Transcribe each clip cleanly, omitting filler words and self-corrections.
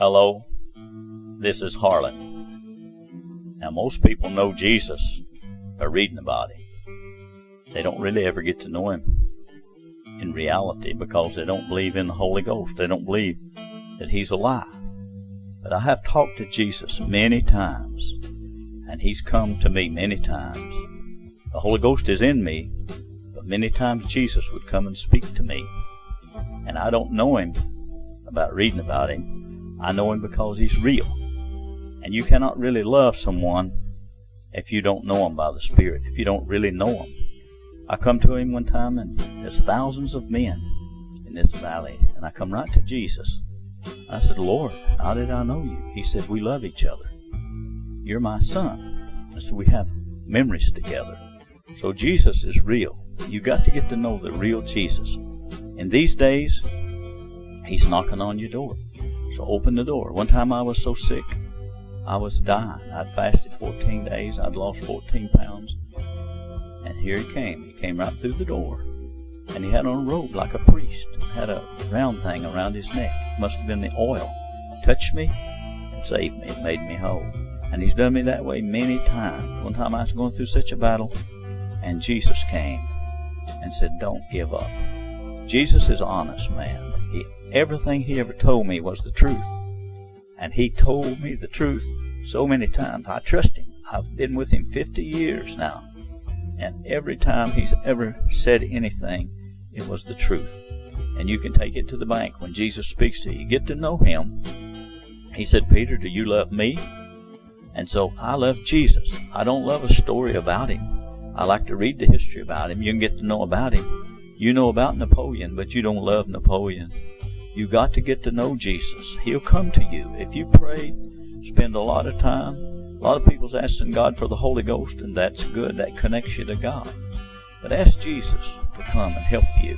Hello, this is Harlan. Now, most people know Jesus by reading about him. They don't really ever get to know him in reality because they don't believe in the Holy Ghost. They don't believe that he's alive. But I have talked to Jesus many times, and he's come to me many times. The Holy Ghost is in me, but many times Jesus would come and speak to me. And I don't know him about reading about him. I know him because he's real. And you cannot really love someone if you don't know him by the Spirit, if you don't really know him. I come to him one time, and there's thousands of men in this valley, and I come right to Jesus. I said, Lord, how did I know you? He said, we love each other. You're my son. I said, we have memories together. So Jesus is real. You got to get to know the real Jesus. In these days, he's knocking on your door. So open the door. One time I was so sick, I was dying. I'd fasted 14 days. I'd lost 14 pounds. And here he came. He came right through the door. And he had on a robe like a priest. Had a round thing around his neck. Must have been the oil. Touched me and saved me. It made me whole. And he's done me that way many times. One time I was going through such a battle, and Jesus came and said, don't give up. Jesus is honest, man. Everything he ever told me was the truth. And he told me the truth so many times. I trust him. I've been with him 50 years now. And every time he's ever said anything, it was the truth. And you can take it to the bank when Jesus speaks to you. You get to know him. He said, Peter, do you love me? And so I love Jesus. I don't love a story about him. I like to read the history about him. You can get to know about him. You know about Napoleon, but you don't love Napoleon. You got to get to know Jesus. He'll come to you. If you pray, spend a lot of time. A lot of people's asking God for the Holy Ghost, and that's good. That connects you to God. But ask Jesus to come and help you.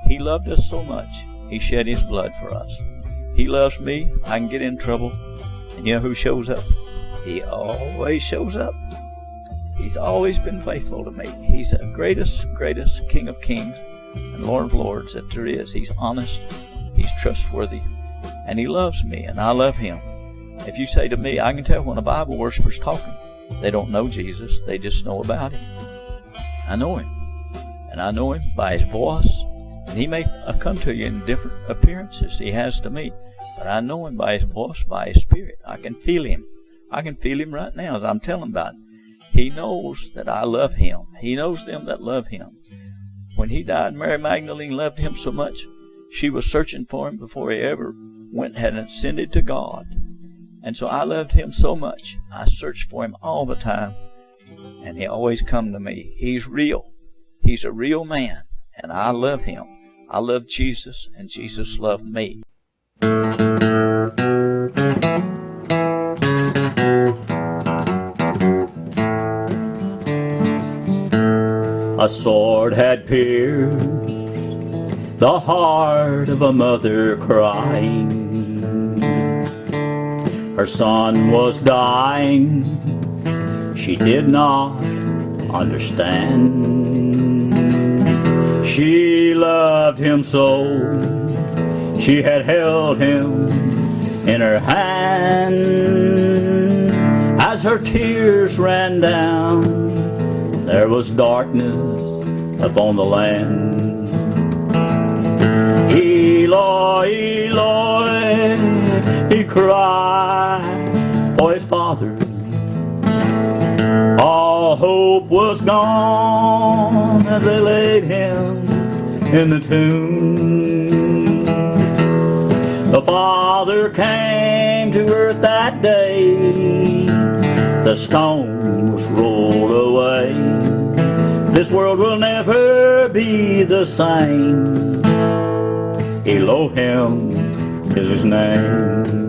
He loved us so much, he shed his blood for us. He loves me. I can get in trouble. And you know who shows up? He always shows up. He's always been faithful to me. He's the greatest King of Kings and Lord of Lords that there is. He's honest. He's trustworthy. And he loves me, and I love him. If you say to me, I can tell when a Bible worshiper's talking. They don't know Jesus. They just know about him. I know him. And I know him by his voice. And he may come to you in different appearances. He has to me. But I know him by his voice, by his Spirit. I can feel him. I can feel him right now as I'm telling about him. He knows that I love him. He knows them that love him. When he died, Mary Magdalene loved him so much, she was searching for him before he ever went and had ascended to God. And so I loved him so much. I searched for him all the time. And he always come to me. He's real. He's a real man. And I love him. I love Jesus, and Jesus loved me. A sword had pierced the heart of a mother crying. Her son was dying. She did not understand. She loved him so. She had held him in her hand. As her tears ran down, there was darkness upon the land. Eloi, Eloi, he cried for his father. All hope was gone as they laid him in the tomb. The Father came to earth that day. The stone was rolled away. This world will never be the same. Elohim is his name.